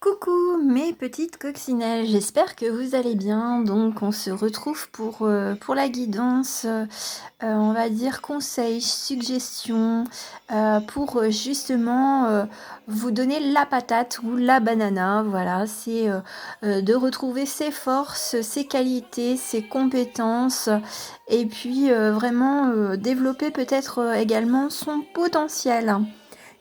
Coucou mes petites coccinelles, j'espère que vous allez bien. Donc on se retrouve pour la guidance, on va dire conseils, suggestions, pour justement vous donner la patate ou la banana. Voilà, c'est de retrouver ses forces, ses qualités, ses compétences et puis vraiment développer peut-être également son potentiel.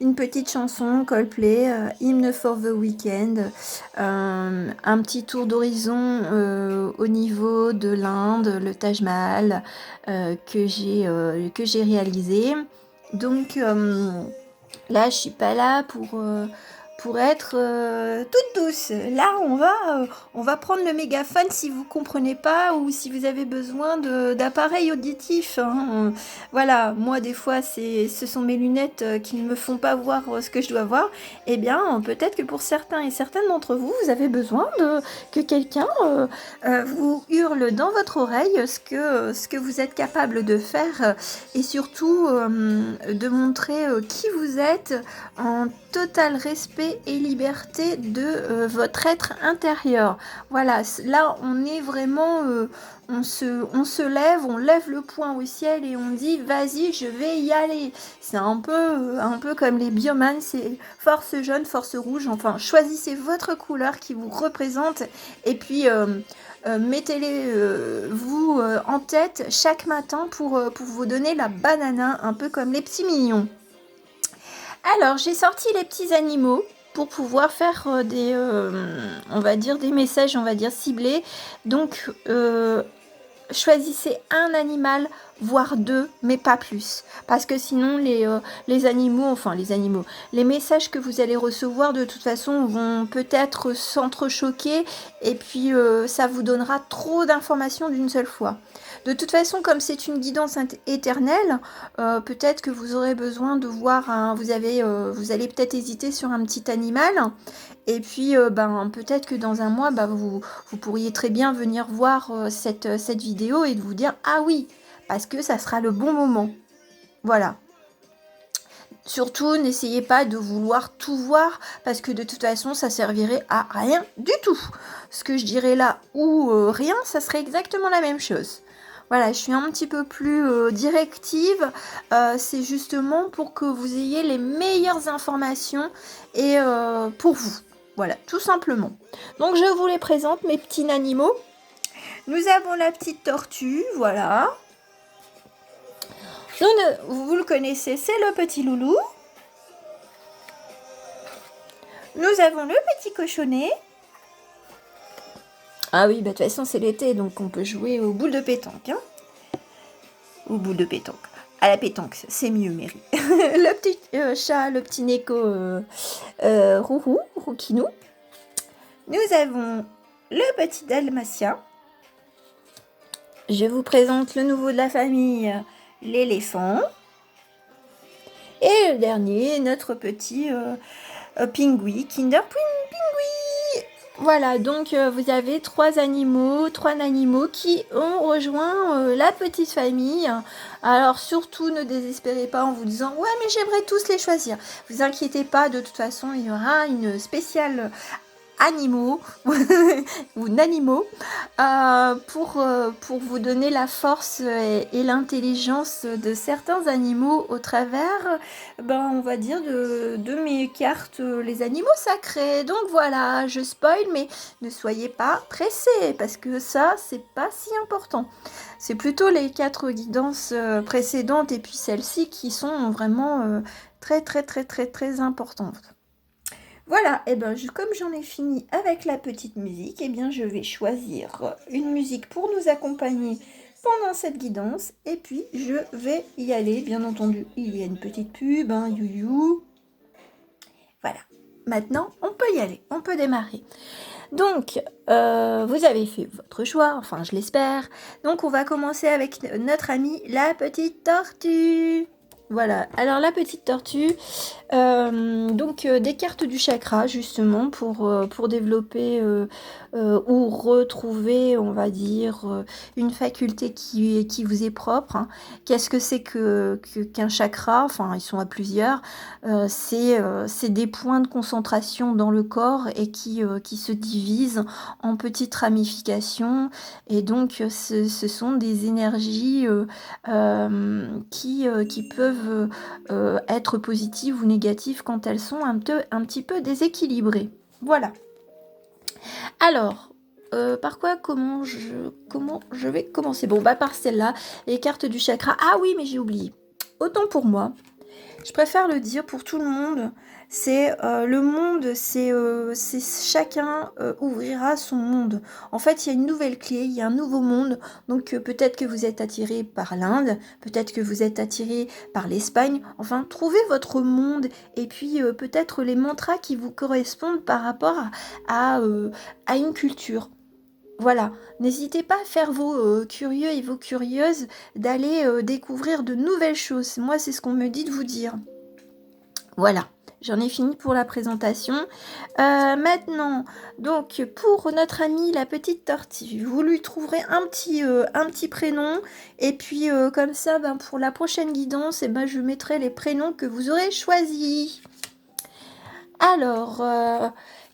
Une petite chanson Coldplay, Hymne for the Weekend, un petit tour d'horizon au niveau de l'Inde, le Taj Mahal, que j'ai réalisé. Donc là, je suis pas là pour être toute douce. Là, on va prendre le mégaphone si vous comprenez pas ou si vous avez besoin d'appareils auditifs. Hein. Voilà, moi, des fois, ce sont mes lunettes qui ne me font pas voir ce que je dois voir. Eh bien, peut-être que pour certains et certaines d'entre vous, vous avez besoin que quelqu'un vous hurle dans votre oreille ce que vous êtes capable de faire et surtout de montrer qui vous êtes en total respect et liberté de votre être intérieur. Voilà, là on est vraiment, on se lève, on lève le poing au ciel et on dit vas-y je vais y aller. C'est un peu comme les biomanes, c'est force jaune, force rouge, enfin choisissez votre couleur qui vous représente et puis mettez-les vous en tête chaque matin pour vous donner la banana, un peu comme les petits mignons. Alors, j'ai sorti les petits animaux pour pouvoir faire on va dire, des messages, on va dire, ciblés. Donc, choisissez un animal, voire deux, mais pas plus. Parce que sinon, les animaux, les messages que vous allez recevoir, de toute façon, vont peut-être s'entrechoquer et puis ça vous donnera trop d'informations d'une seule fois. De toute façon, comme c'est une guidance éternelle, peut-être que vous aurez besoin de voir vous allez peut-être hésiter sur un petit animal. Et puis, peut-être que dans un mois, vous pourriez très bien venir voir cette vidéo et de vous dire « Ah oui !» parce que ça sera le bon moment. Voilà. Surtout, n'essayez pas de vouloir tout voir parce que de toute façon, ça servirait à rien du tout. Ce que je dirais là ou rien, ça serait exactement la même chose. Voilà, je suis un petit peu plus directive. C'est justement pour que vous ayez les meilleures informations et pour vous. Voilà, tout simplement. Donc, je vous les présente, mes petits animaux. Nous avons la petite tortue, voilà. Vous le connaissez, c'est le petit loulou. Nous avons le petit cochonnet. Ah oui, de toute façon, c'est l'été, donc on peut jouer aux boules de pétanque. Hein, aux boules de pétanque. À la pétanque, c'est mieux, Mary. Le petit chat, le petit Neko Rourou, Roukinou. Nous avons le petit dalmatien. Je vous présente le nouveau de la famille, l'éléphant. Et le dernier, notre petit pingouin, Kinder Pingui. Voilà, donc vous avez trois animaux qui ont rejoint la petite famille. Alors surtout, ne désespérez pas en vous disant « Ouais, mais j'aimerais tous les choisir ». Vous inquiétez pas, de toute façon, il y aura une spéciale animaux ou nanimaux pour vous donner la force et l'intelligence de certains animaux au travers, on va dire, de mes cartes, les animaux sacrés. Donc voilà, je spoil, mais ne soyez pas pressés, parce que ça, c'est pas si important. C'est plutôt les 4 guidances précédentes et puis celle-ci qui sont vraiment très, très, très, très, très importantes. Voilà, et comme j'en ai fini avec la petite musique, je vais choisir une musique pour nous accompagner pendant cette guidance. Et puis, je vais y aller. Bien entendu, il y a une petite pub, you. Voilà, maintenant, on peut y aller, on peut démarrer. Donc, vous avez fait votre choix, enfin, je l'espère. Donc, on va commencer avec notre amie, la petite tortue. Voilà, alors la petite tortue, donc des cartes du chakra justement pour développer ou retrouver, on va dire, une faculté qui vous est propre, hein. Qu'est-ce que c'est qu'un chakra? Enfin, ils sont à plusieurs. C'est des points de concentration dans le corps et qui se divisent en petites ramifications. Et donc, ce sont des énergies qui peuvent être positives ou négatives quand elles sont un petit peu déséquilibrées. Voilà. Alors, comment je vais commencer? Bon, bah par celle-là, les cartes du chakra. Ah oui, mais j'ai oublié. Autant pour moi. Je préfère le dire pour tout le monde. C'est le monde, c'est chacun ouvrira son monde. En fait, il y a une nouvelle clé, il y a un nouveau monde. Donc peut-être que vous êtes attiré par l'Inde, peut-être que vous êtes attiré par l'Espagne. Enfin, trouvez votre monde et puis peut-être les mantras qui vous correspondent par rapport à une culture. Voilà, n'hésitez pas à faire vos curieux et vos curieuses d'aller découvrir de nouvelles choses. Moi, c'est ce qu'on me dit de vous dire. Voilà, j'en ai fini pour la présentation. Maintenant, donc, pour notre amie la petite tortue, vous lui trouverez un petit prénom. Et puis, comme ça, ben, pour la prochaine guidance, eh ben, je mettrai les prénoms que vous aurez choisis. Alors,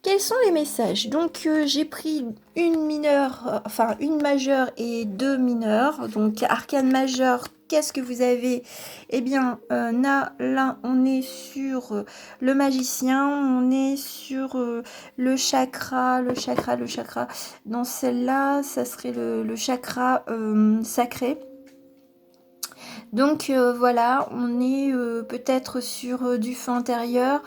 quels sont les messages? Donc, j'ai pris une mineure, enfin une majeure et deux mineures. Donc, arcane majeure, qu'est-ce que vous avez? Eh bien, là, on est sur le magicien, on est sur le chakra. Dans celle-là, ça serait le chakra sacré. Donc voilà, on est peut-être sur du feu intérieur,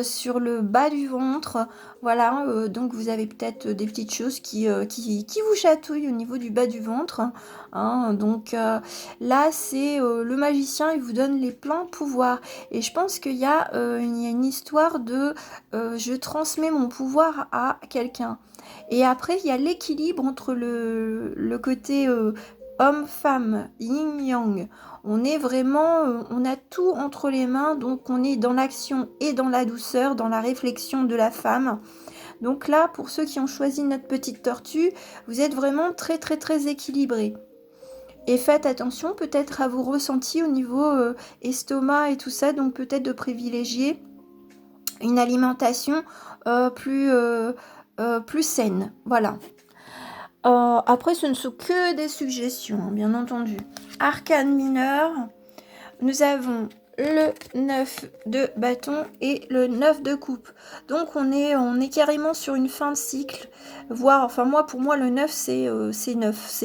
sur le bas du ventre. Voilà, donc vous avez peut-être des petites choses qui vous chatouillent au niveau du bas du ventre, hein. Donc là, c'est le magicien, il vous donne les pleins pouvoirs. Et je pense qu'il y a une histoire de je transmets mon pouvoir à quelqu'un. Et après, il y a l'équilibre entre le côté homme-femme, yin-yang. On est vraiment, on a tout entre les mains, donc on est dans l'action et dans la douceur, dans la réflexion de la femme. Donc là, pour ceux qui ont choisi notre petite tortue, vous êtes vraiment très très très équilibrés. Et faites attention peut-être à vos ressentis au niveau estomac et tout ça, donc peut-être de privilégier une alimentation plus saine. Voilà. Après, ce ne sont que des suggestions, hein, bien entendu. Arcane mineur, nous avons le 9 de bâton et le 9 de coupe. Donc on est carrément sur une fin de cycle, voire, enfin moi, pour moi, le 9, c'est 9,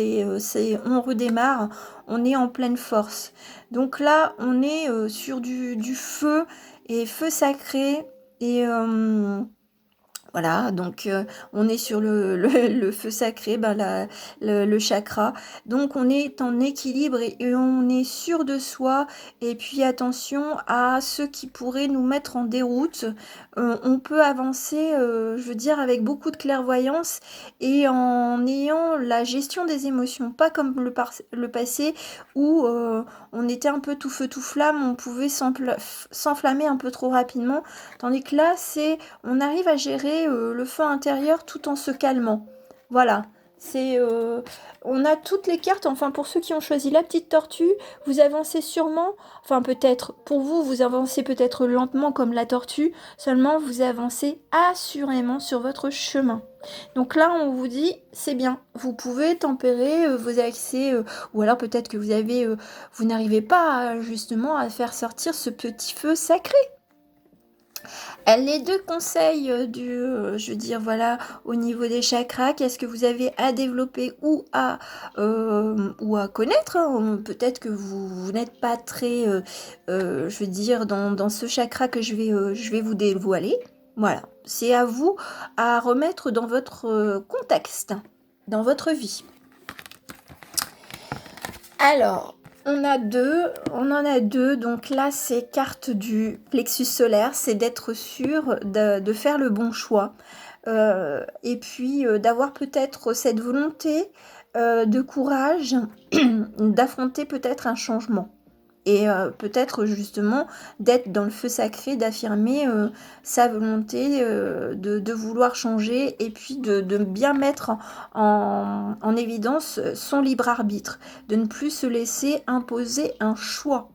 on redémarre, on est en pleine force. Donc là, on est sur du feu et feu sacré et... voilà, donc on est sur le feu sacré, ben le chakra. Donc on est en équilibre et on est sûr de soi. Et puis attention à ceux qui pourraient nous mettre en déroute. On peut avancer, je veux dire, avec beaucoup de clairvoyance et en ayant la gestion des émotions. Pas comme le passé où on était un peu tout feu tout flamme, on pouvait s'enflammer un peu trop rapidement. Tandis que là, on arrive à gérer le feu intérieur tout en se calmant. Voilà, on a toutes les cartes, enfin pour ceux qui ont choisi la petite tortue, vous avancez sûrement, enfin peut-être, pour vous, vous avancez peut-être lentement comme la tortue, seulement vous avancez assurément sur votre chemin. Donc là, on vous dit, c'est bien, vous pouvez tempérer vos accès, ou alors peut-être que vous n'arrivez pas justement à faire sortir ce petit feu sacré. Les deux conseils je veux dire, voilà, au niveau des chakras, qu'est-ce que vous avez à développer ou à connaître, hein. Peut-être que vous n'êtes pas très, je veux dire, dans ce chakra que je vais vous dévoiler. Voilà, c'est à vous à remettre dans votre contexte, dans votre vie. Alors, on en a deux. Donc là, c'est carte du plexus solaire, c'est d'être sûr de faire le bon choix. Et puis d'avoir peut-être cette volonté de courage d'affronter peut-être un changement. Et peut-être justement d'être dans le feu sacré, d'affirmer sa volonté de vouloir changer et puis de bien mettre en évidence son libre arbitre, de ne plus se laisser imposer un choix.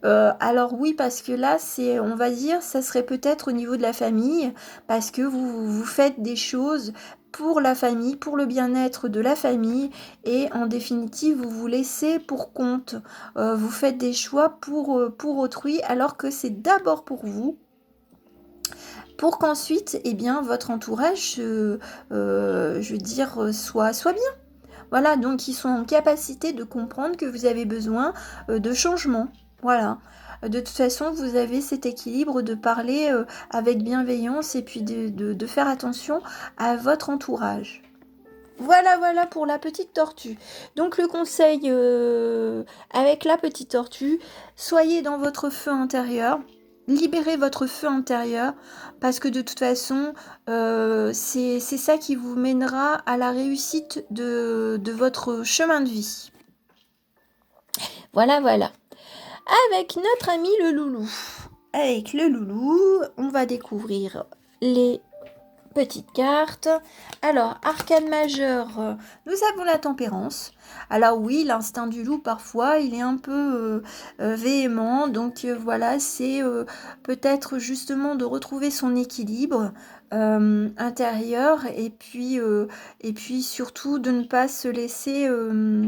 Alors oui, parce que là, on va dire, ça serait peut-être au niveau de la famille, parce que vous faites des choses pour la famille, pour le bien-être de la famille, et en définitive, vous vous laissez pour compte. Vous faites des choix pour autrui, alors que c'est d'abord pour qu'ensuite, eh bien, votre entourage, je veux dire, soit bien. Voilà, donc ils sont en capacité de comprendre que vous avez besoin de changement. Voilà. De toute façon, vous avez cet équilibre de parler avec bienveillance et puis de faire attention à votre entourage. Voilà, voilà pour la petite tortue. Donc le conseil avec la petite tortue, soyez dans votre feu intérieur, libérez votre feu intérieur, parce que de toute façon, c'est ça qui vous mènera à la réussite de votre chemin de vie. Voilà, voilà. Avec notre ami le loulou. Avec le loulou, on va découvrir les petites cartes. Alors, arcane majeur, nous avons la tempérance. Alors oui, l'instinct du loup, parfois, il est un peu véhément. Donc voilà, c'est peut-être justement de retrouver son équilibre intérieur et puis surtout de ne pas se laisser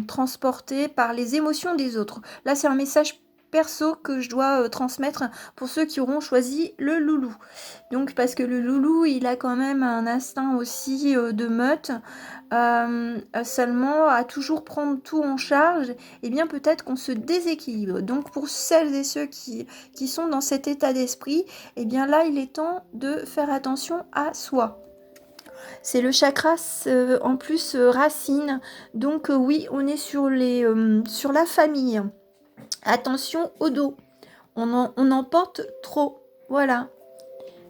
transporter par les émotions des autres. Là, c'est un message perso que je dois transmettre pour ceux qui auront choisi le loulou. Donc parce que le loulou, il a quand même un instinct aussi de meute, seulement à toujours prendre tout en charge, et bien peut-être qu'on se déséquilibre. Donc pour celles et ceux qui sont dans cet état d'esprit, et bien là, il est temps de faire attention à soi. C'est le chakra en plus racine, donc oui, on est sur la famille. Attention au dos, on en porte trop, voilà.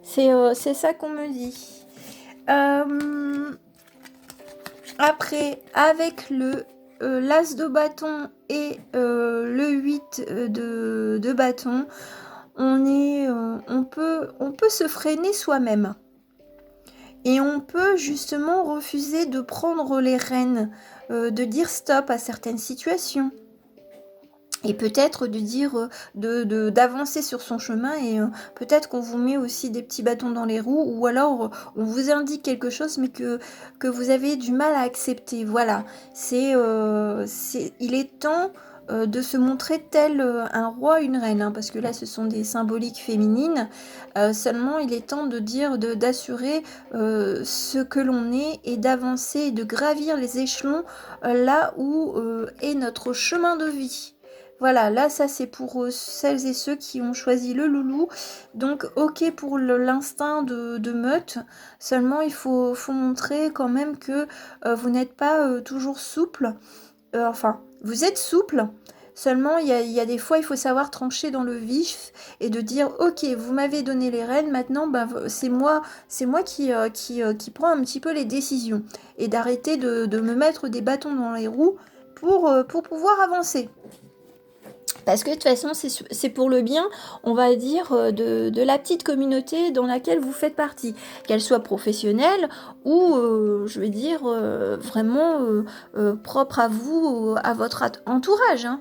C'est ça qu'on me dit. Après, avec le l'as de bâton et le 8 de bâton, on peut se freiner soi-même. Et on peut justement refuser de prendre les rênes, de dire stop à certaines situations. Et peut-être de dire d'avancer sur son chemin et peut-être qu'on vous met aussi des petits bâtons dans les roues ou alors on vous indique quelque chose mais que vous avez du mal à accepter. Voilà, il est temps de se montrer tel un roi, une reine, hein, parce que là ce sont des symboliques féminines. Seulement il est temps de dire, d'assurer ce que l'on est et d'avancer et de gravir les échelons là où est notre chemin de vie. Voilà, là, ça, c'est pour celles et ceux qui ont choisi le loulou. Donc, ok pour l'instinct de meute. Seulement, il faut montrer quand même que vous n'êtes pas toujours souple. Enfin, vous êtes souple. Seulement, il y a des fois, il faut savoir trancher dans le vif et de dire, ok, vous m'avez donné les rênes, maintenant, ben, c'est moi qui prend un petit peu les décisions. Et d'arrêter de me mettre des bâtons dans les roues pour pouvoir avancer. Parce que de toute façon, c'est pour le bien, on va dire, de la petite communauté dans laquelle vous faites partie. Qu'elle soit professionnelle ou, je vais dire, vraiment propre à vous, à votre entourage. Hein.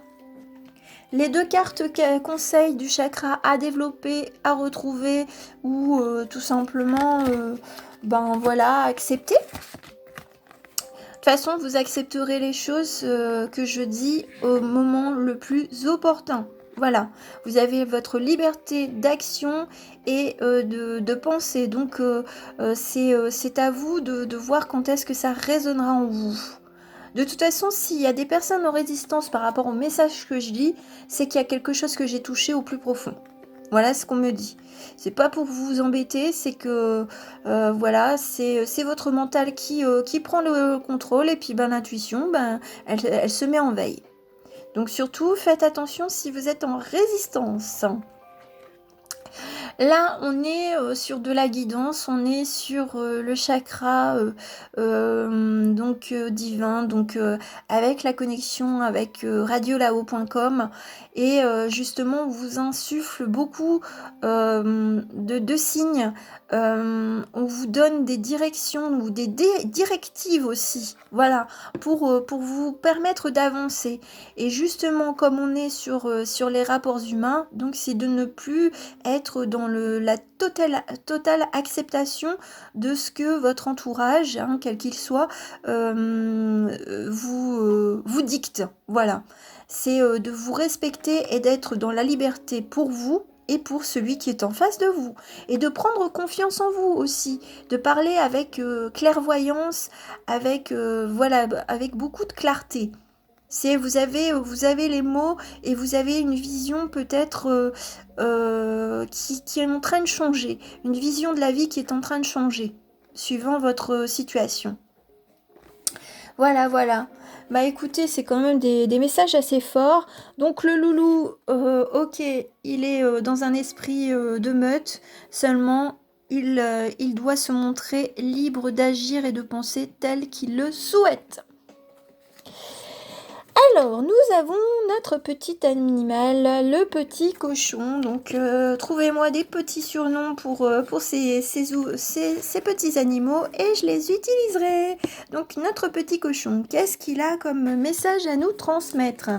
Les deux cartes conseillent du chakra à développer, à retrouver ou tout simplement, ben voilà, accepter. De toute façon, vous accepterez les choses que je dis au moment le plus opportun. Voilà, vous avez votre liberté d'action et de penser. Donc, c'est à vous de voir quand est-ce que ça résonnera en vous. De toute façon, s'il y a des personnes en résistance par rapport au message que je dis, c'est qu'il y a quelque chose que j'ai touché au plus profond. Voilà ce qu'on me dit. C'est pas pour vous embêter, c'est que voilà, c'est votre mental qui prend le contrôle et puis ben l'intuition, ben elle se met en veille. Donc surtout, faites attention si vous êtes en résistance. Là, on est sur de la guidance, on est sur le chakra donc divin, donc avec la connexion avec radiolao.com et justement, on vous insuffle beaucoup de signes. On vous donne des directions ou des directives aussi, voilà, pour vous permettre d'avancer. Et justement, comme on est sur les rapports humains, donc c'est de ne plus être dans la totale acceptation de ce que votre entourage, hein, quel qu'il soit, vous dicte. Voilà. C'est de vous respecter et d'être dans la liberté pour vous et pour celui qui est en face de vous. Et de prendre confiance en vous aussi. De parler avec clairvoyance, voilà, avec beaucoup de clarté. Vous avez les mots et vous avez une vision peut-être qui est en train de changer. Une vision de la vie qui est en train de changer, suivant votre situation. Voilà, voilà. Bah écoutez, c'est quand même des messages assez forts. Donc le loulou, ok, il est dans un esprit de meute, seulement il doit se montrer libre d'agir et de penser tel qu'il le souhaite. Alors, nous avons notre petit animal, le petit cochon. Donc, trouvez-moi des petits surnoms pour ces petits animaux et je les utiliserai. Donc, notre petit cochon, qu'est-ce qu'il a comme message à nous transmettre ?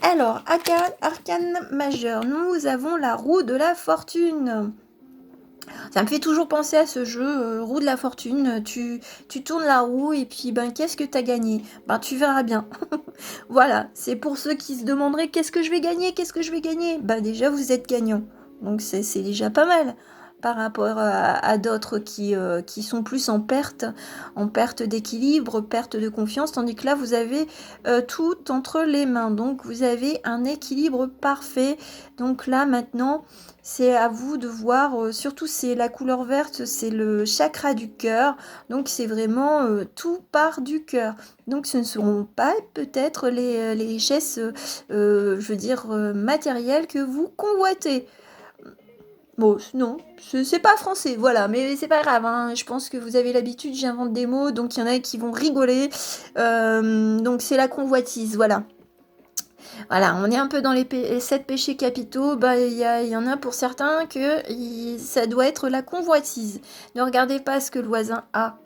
Alors, arcane majeur, nous avons la roue de la fortune. Ça me fait toujours penser à ce jeu, roue de la fortune. Tu tournes la roue et puis ben qu'est-ce que t'as gagné ? Ben tu verras bien. Voilà, c'est pour ceux qui se demanderaient qu'est-ce que je vais gagner, qu'est-ce que je vais gagner ? Ben déjà vous êtes gagnant. Donc c'est déjà pas mal par rapport à d'autres qui sont plus en perte d'équilibre, perte de confiance, tandis que là vous avez tout entre les mains. Donc vous avez un équilibre parfait. Donc là maintenant, c'est à vous de voir, surtout c'est la couleur verte, c'est le chakra du cœur, donc c'est vraiment tout part du cœur. Donc ce ne seront pas peut-être les richesses, je veux dire, matérielles que vous convoitez. Bon, non, c'est pas français, voilà, mais c'est pas grave, hein. Je pense que vous avez l'habitude, j'invente des mots, donc il y en a qui vont rigoler. Donc c'est la convoitise, voilà. Voilà, on est un peu dans les 7 péchés capitaux. Bah, il y en a pour certains que ça doit être la convoitise. Ne regardez pas ce que le voisin a.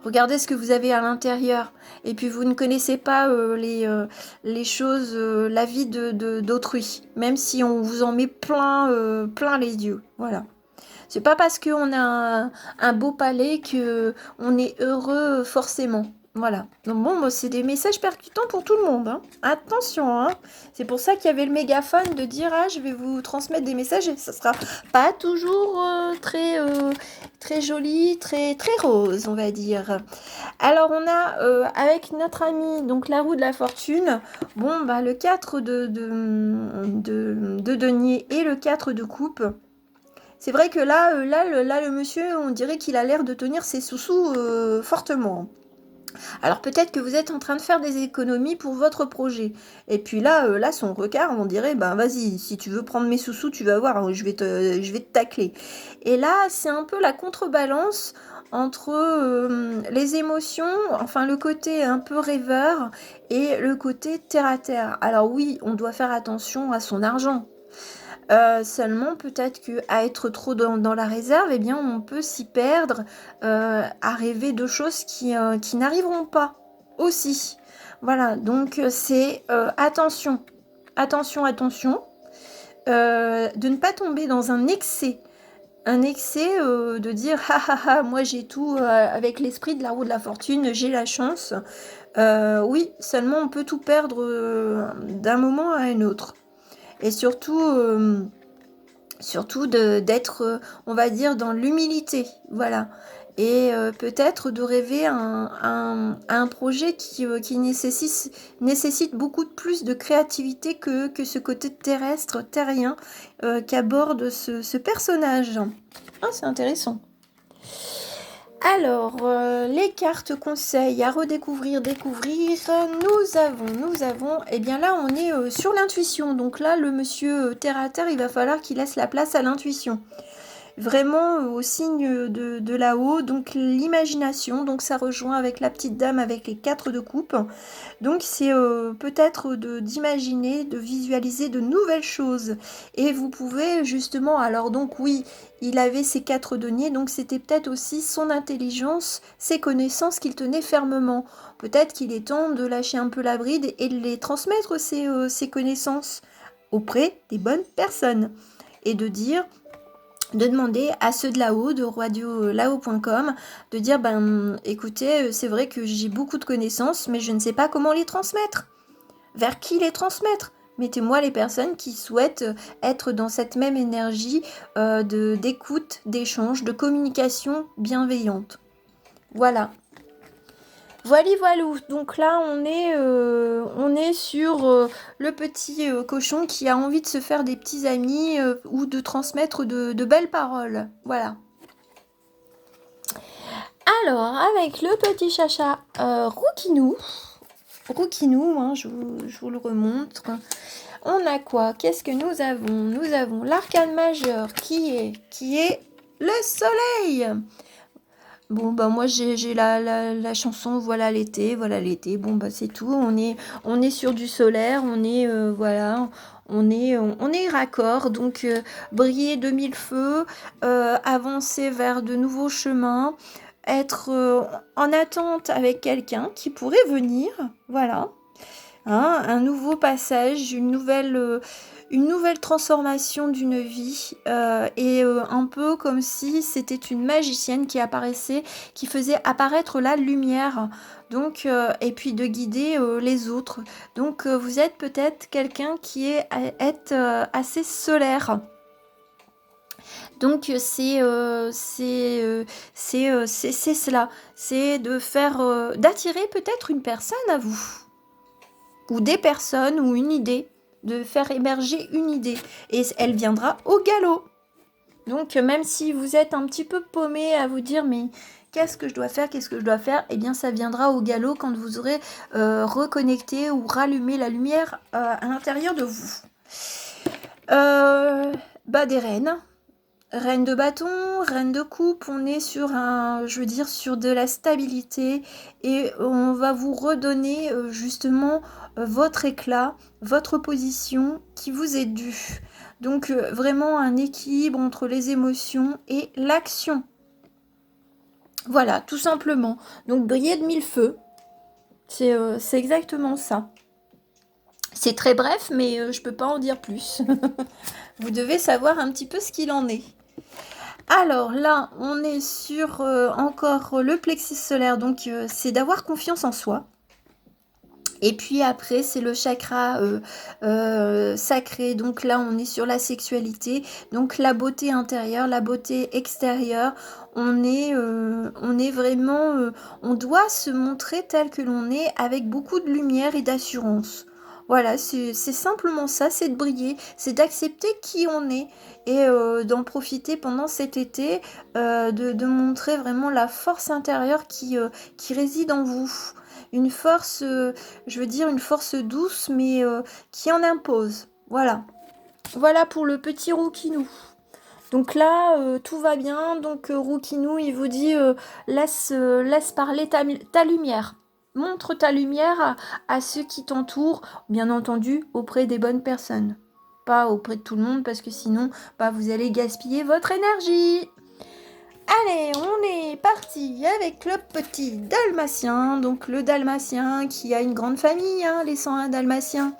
Regardez ce que vous avez à l'intérieur. Et puis vous ne connaissez pas les choses, la vie d'autrui. Même si on vous en met plein les yeux. Voilà. C'est pas parce qu'on a un beau palais que on est heureux forcément. Voilà. Donc bon, moi, c'est des messages percutants pour tout le monde, hein. Attention, hein. C'est pour ça qu'il y avait le mégaphone de dire ah je vais vous transmettre des messages et ça sera pas toujours très joli, très rose, on va dire. Alors on a avec notre ami donc la roue de la fortune. Bon bah le 4 de denier et le 4 de coupe. C'est vrai que là, le monsieur, on dirait qu'il a l'air de tenir ses sous-sous fortement. Alors peut-être que vous êtes en train de faire des économies pour votre projet. Et puis là, son regard, on dirait, ben vas-y, si tu veux prendre mes sous-sous, tu vas voir, hein, je vais te tacler. Et là, c'est un peu la contrebalance entre les émotions, enfin le côté un peu rêveur et le côté terre à terre. Alors oui, on doit faire attention à son argent. Seulement peut-être qu'à être trop dans la réserve, eh bien on peut s'y perdre, à rêver de choses qui n'arriveront pas aussi. Voilà, donc c'est attention, de ne pas tomber dans un excès. Un excès de dire ah ah ah moi j'ai tout avec l'esprit de la roue de la fortune, j'ai la chance. Oui, seulement on peut tout perdre d'un moment à un autre. Et surtout d'être, on va dire, dans l'humilité, voilà. Et peut-être de rêver à un projet qui nécessite beaucoup plus de créativité que ce côté terrestre, terrien, qu'aborde ce personnage. Ah, c'est intéressant. Alors, les cartes conseils à redécouvrir, découvrir, nous avons, eh bien là, on est sur l'intuition. Donc là, le monsieur terre à terre, il va falloir qu'il laisse la place à l'intuition. Vraiment au signe de là-haut, donc l'imagination, donc ça rejoint avec la petite dame avec les 4 de coupe. Donc c'est peut-être d'imaginer, de visualiser de nouvelles choses. Et vous pouvez justement, alors donc oui, il avait ses 4 deniers, donc c'était peut-être aussi son intelligence, ses connaissances qu'il tenait fermement. Peut-être qu'il est temps de lâcher un peu la bride et de les transmettre ses connaissances auprès des bonnes personnes. Et de dire, de demander à ceux de là-haut, de radiolahhaut.com, de dire, ben écoutez, c'est vrai que j'ai beaucoup de connaissances, mais je ne sais pas comment les transmettre. Vers qui les transmettre? Mettez-moi les personnes qui souhaitent être dans cette même énergie d'écoute, d'échange, de communication bienveillante. Voilà. Voilou, donc là on est sur le petit cochon qui a envie de se faire des petits amis ou de transmettre de belles paroles. Voilà. Alors, avec le petit chacha Roukinou, hein, je vous le remontre. On a quoi? Qu'est-ce que nous avons? Nous avons l'arcane majeur qui est le soleil. Bon, bah moi j'ai la chanson Voilà l'été, voilà l'été. Bon, bah c'est tout. On est sur du solaire, voilà, on est raccord. Donc briller de mille feux, avancer vers de nouveaux chemins, être en attente avec quelqu'un qui pourrait venir, voilà. Hein, un nouveau passage, une nouvelle transformation d'une vie et un peu comme si c'était une magicienne qui apparaissait, qui faisait apparaître la lumière, donc et puis de guider les autres. Donc vous êtes peut-être quelqu'un qui est assez solaire. Donc c'est cela, c'est de faire d'attirer peut-être une personne à vous ou des personnes ou une idée, de faire émerger une idée et elle viendra au galop. Donc même si vous êtes un petit peu paumé à vous dire mais qu'est-ce que je dois faire, eh bien ça viendra au galop quand vous aurez reconnecté ou rallumé la lumière à l'intérieur de vous. Des reines. Reine de bâton, reine de coupe, on est sur sur de la stabilité et on va vous redonner justement votre éclat, votre position qui vous est due. Donc vraiment un équilibre entre les émotions et l'action. Voilà, tout simplement. Donc briller de mille feux, c'est exactement ça. C'est très bref, mais je peux pas en dire plus. Vous devez savoir un petit peu ce qu'il en est. Alors là, on est sur encore le plexus solaire, donc c'est d'avoir confiance en soi. Et puis après, c'est le chakra sacré, donc là, on est sur la sexualité, donc la beauté intérieure, la beauté extérieure. On est vraiment, on doit se montrer tel que l'on est avec beaucoup de lumière et d'assurance. Voilà, c'est simplement ça, c'est de briller, c'est d'accepter qui on est et d'en profiter pendant cet été, de montrer vraiment la force intérieure qui réside en vous. Une force, une force douce, mais qui en impose. Voilà. Voilà pour le petit Roukinou. Donc là, tout va bien. Donc Roukinou, il vous dit, laisse parler ta lumière. Montre ta lumière à ceux qui t'entourent, bien entendu, auprès des bonnes personnes. Pas auprès de tout le monde, parce que sinon, vous allez gaspiller votre énergie. Allez, on est parti avec le petit dalmatien. Donc le dalmatien qui a une grande famille, hein, les 101 dalmatiens.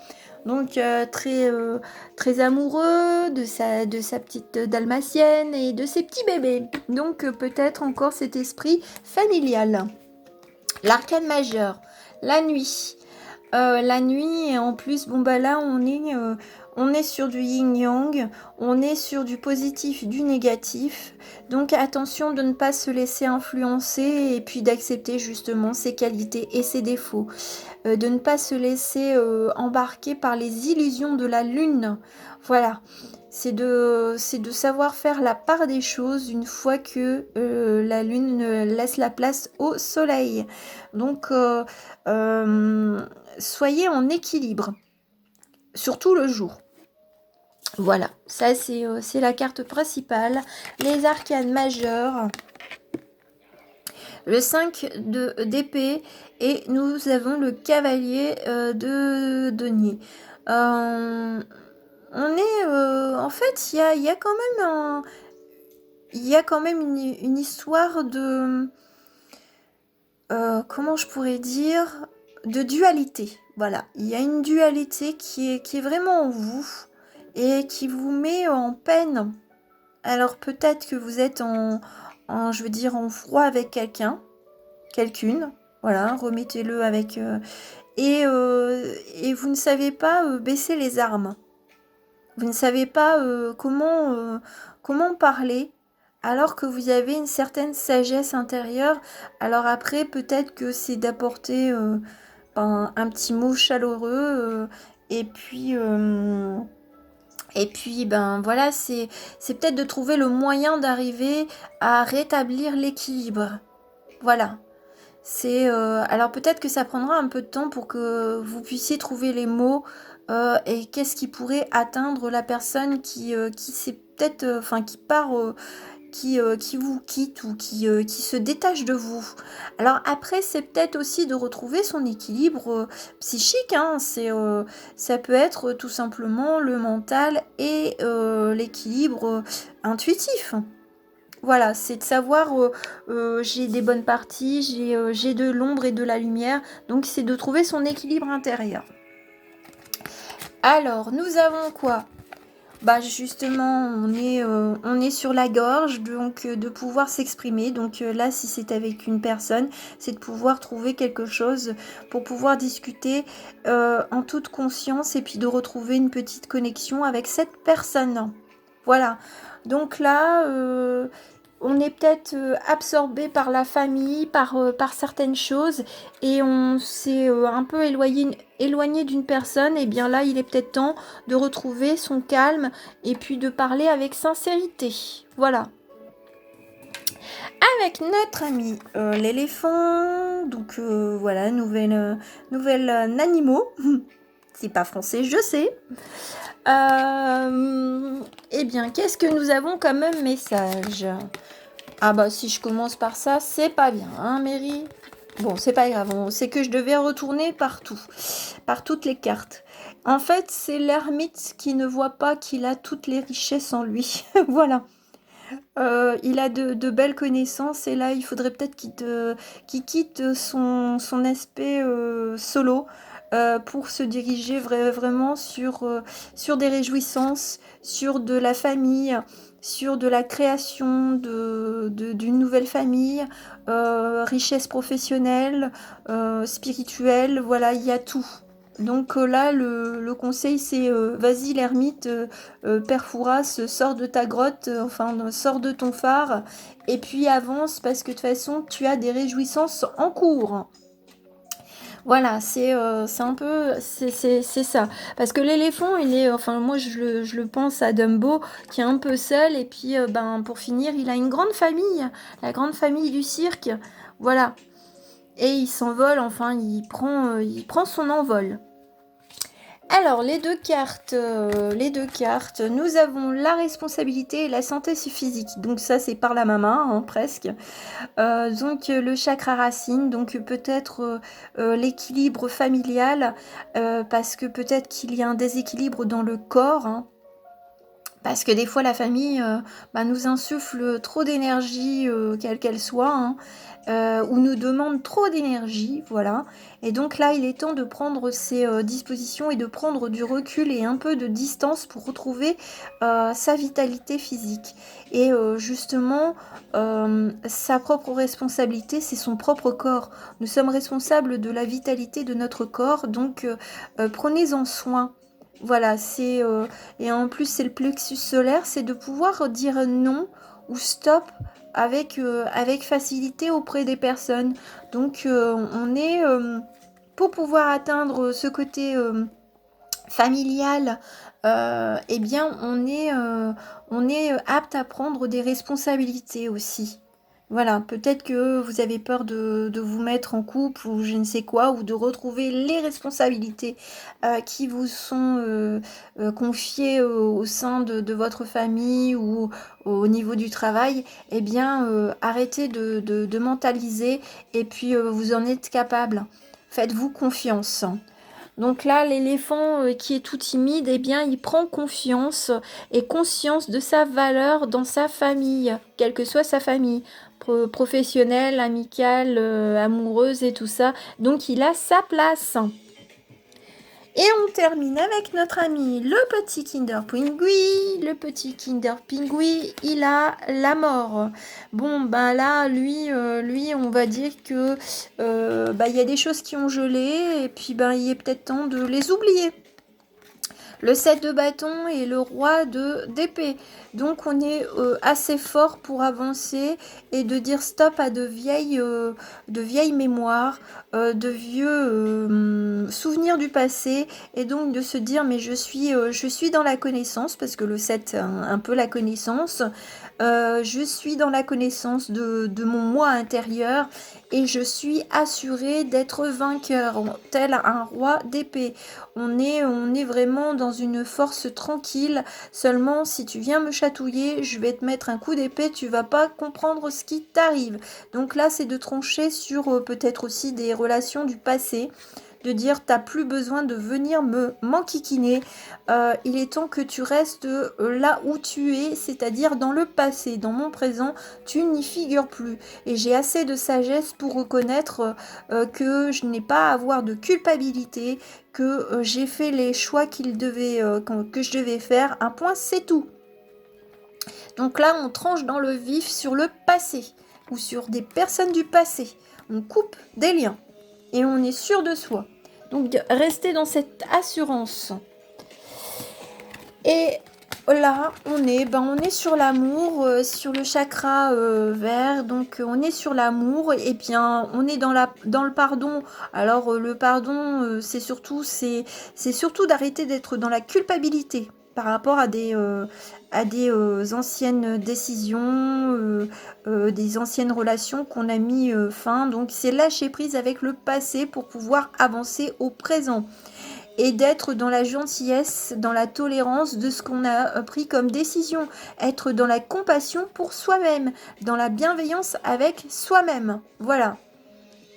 Donc très amoureux de sa petite dalmatienne et de ses petits bébés. Donc peut-être encore cet esprit familial. L'arcane majeur, la nuit. La nuit, et en plus, là, on est sur du yin-yang, on est sur du positif, du négatif. Donc, attention de ne pas se laisser influencer et puis d'accepter justement ses qualités et ses défauts. De ne pas se laisser embarquer par les illusions de la lune. Voilà. c'est de savoir faire la part des choses une fois que la lune laisse la place au soleil. Donc, soyez en équilibre, surtout le jour. Voilà, ça c'est la carte principale. Les arcanes majeures, le 5 d'épée, et nous avons le cavalier de denier. On est... en fait, il y a quand même il y a quand même une histoire de... comment je pourrais dire? De dualité. Voilà, il y a une dualité qui est vraiment en vous et qui vous met en peine. Alors peut-être que vous êtes je veux dire, en froid avec quelqu'une. Voilà, remettez-le avec... et vous ne savez pas baisser les armes. Vous ne savez pas comment parler, alors que vous avez une certaine sagesse intérieure. Alors après, peut-être que c'est d'apporter un petit mot chaleureux, et puis ben voilà, c'est peut-être de trouver le moyen d'arriver à rétablir l'équilibre. Voilà. Alors peut-être que ça prendra un peu de temps pour que vous puissiez trouver les mots, et qu'est-ce qui pourrait atteindre la personne qui s'est peut-être, qui part, qui vous quitte ou qui se détache de vous. Alors après, c'est peut-être aussi de retrouver son équilibre psychique, hein. Ça peut être tout simplement le mental et l'équilibre intuitif. Voilà, c'est de savoir, j'ai des bonnes parties, j'ai de l'ombre et de la lumière, donc c'est de trouver son équilibre intérieur. Alors, nous avons quoi? Bah justement, on est sur la gorge, donc de pouvoir s'exprimer. Donc là, si c'est avec une personne, c'est de pouvoir trouver quelque chose pour pouvoir discuter en toute conscience et puis de retrouver une petite connexion avec cette personne. Voilà. Donc là, on est peut-être absorbé par la famille, par certaines choses, et on s'est un peu éloigné d'une personne. Et bien là, il est peut-être temps de retrouver son calme et puis de parler avec sincérité. Voilà. Avec notre ami l'éléphant, donc voilà, nouvelle animaux. C'est pas français, je sais. Eh bien, qu'est-ce que nous avons comme message? Ah bah si je commence par ça, c'est pas bien, hein Mary? Bon, c'est pas grave, c'est que je devais retourner partout, par toutes les cartes. En fait, c'est l'ermite qui ne voit pas qu'il a toutes les richesses en lui. Voilà. Il a de belles connaissances et là, il faudrait peut-être qu'il quitte son aspect solo pour se diriger vraiment sur des réjouissances, sur de la famille, sur de la création d'une nouvelle famille, richesse professionnelle, spirituelle, voilà, il y a tout. Donc là, le conseil, c'est vas-y l'ermite, Père Fouras, sors de ta grotte, sors de ton phare, et puis avance, parce que de toute façon, tu as des réjouissances en cours. Voilà, c'est un peu, c'est ça. Parce que l'éléphant, il est, moi je le pense à Dumbo, qui est un peu seul, et puis pour finir, il a une grande famille, la grande famille du cirque, voilà. Et il s'envole, il prend son envol. Alors, les deux cartes, nous avons la responsabilité et la santé physique. Donc ça, c'est par la main, hein, presque. Donc le chakra racine, donc peut-être l'équilibre familial, parce que peut-être qu'il y a un déséquilibre dans le corps, hein. Parce que des fois, la famille nous insuffle trop d'énergie, quelle qu'elle soit, hein, ou nous demande trop d'énergie, voilà. Et donc là, il est temps de prendre ses dispositions et de prendre du recul et un peu de distance pour retrouver sa vitalité physique. Et justement, sa propre responsabilité, c'est son propre corps. Nous sommes responsables de la vitalité de notre corps, donc prenez-en soin. Voilà, et en plus c'est le plexus solaire, c'est de pouvoir dire non ou stop avec facilité auprès des personnes. Donc on est pour pouvoir atteindre ce côté familial, eh bien, on est apte à prendre des responsabilités aussi. Voilà, peut-être que vous avez peur de vous mettre en couple ou je ne sais quoi, ou de retrouver les responsabilités qui vous sont confiées au sein de votre famille ou au niveau du travail. Eh bien, arrêtez de mentaliser et puis vous en êtes capable. Faites-vous confiance. Donc là, l'éléphant qui est tout timide, eh bien, il prend confiance et conscience de sa valeur dans sa famille, quelle que soit sa famille, professionnelle, amicale, amoureuse et tout ça. Donc il a sa place. Et on termine avec notre ami le petit Kinder Pingui. Le petit Kinder Pingui, il a la mort. Bon, ben là, lui, on va dire que il y a des choses qui ont gelé et puis ben il est peut-être temps de les oublier. Le 7 de bâton et le roi d'épée. Donc on est assez fort pour avancer et de dire stop à de vieilles mémoires, de vieux souvenirs du passé et donc de se dire mais je suis dans la connaissance parce que le 7 un peu la connaissance. Je suis dans la connaissance de mon moi intérieur et je suis assurée d'être vainqueur, tel un roi d'épée. On est vraiment dans une force tranquille. Seulement, si tu viens me chatouiller, je vais te mettre un coup d'épée, tu vas pas comprendre ce qui t'arrive. Donc là, c'est de trancher sur peut-être aussi des relations du passé. De dire t'as plus besoin de venir m'enquiquiner, il est temps que tu restes là où tu es, c'est-à-dire dans le passé, dans mon présent, tu n'y figures plus. Et j'ai assez de sagesse pour reconnaître que je n'ai pas à avoir de culpabilité, que j'ai fait les choix que je devais faire, un point c'est tout. Donc là on tranche dans le vif sur le passé, ou sur des personnes du passé, on coupe des liens, et on est sûr de soi. Donc restez dans cette assurance. Et là, on est sur l'amour, sur le chakra vert. Donc on est sur l'amour et bien on est dans le pardon. Alors le pardon, c'est surtout d'arrêter d'être dans la culpabilité par rapport à des anciennes décisions, des anciennes relations qu'on a mis fin. Donc c'est lâcher prise avec le passé pour pouvoir avancer au présent. Et d'être dans la gentillesse, dans la tolérance de ce qu'on a pris comme décision. Être dans la compassion pour soi-même, dans la bienveillance avec soi-même. Voilà.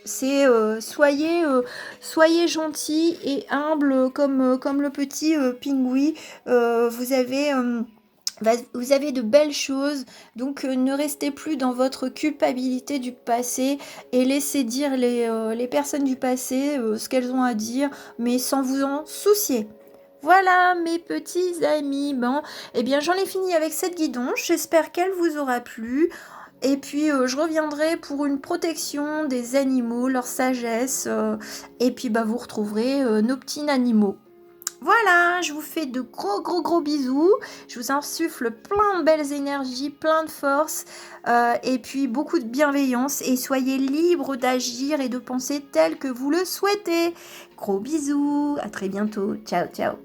C'est soyez gentil et humble comme le petit pingouin. Vous avez de belles choses, donc ne restez plus dans votre culpabilité du passé et laissez dire les personnes du passé ce qu'elles ont à dire, mais sans vous en soucier. Voilà mes petits amis, bon, eh bien j'en ai fini avec cette guidonche, j'espère qu'elle vous aura plu. Et puis je reviendrai pour une protection des animaux, leur sagesse, et puis vous retrouverez nos petits animaux. Voilà, je vous fais de gros bisous. Je vous insuffle plein de belles énergies, plein de force et puis beaucoup de bienveillance. Et soyez libres d'agir et de penser tel que vous le souhaitez. Gros bisous, à très bientôt. Ciao, ciao.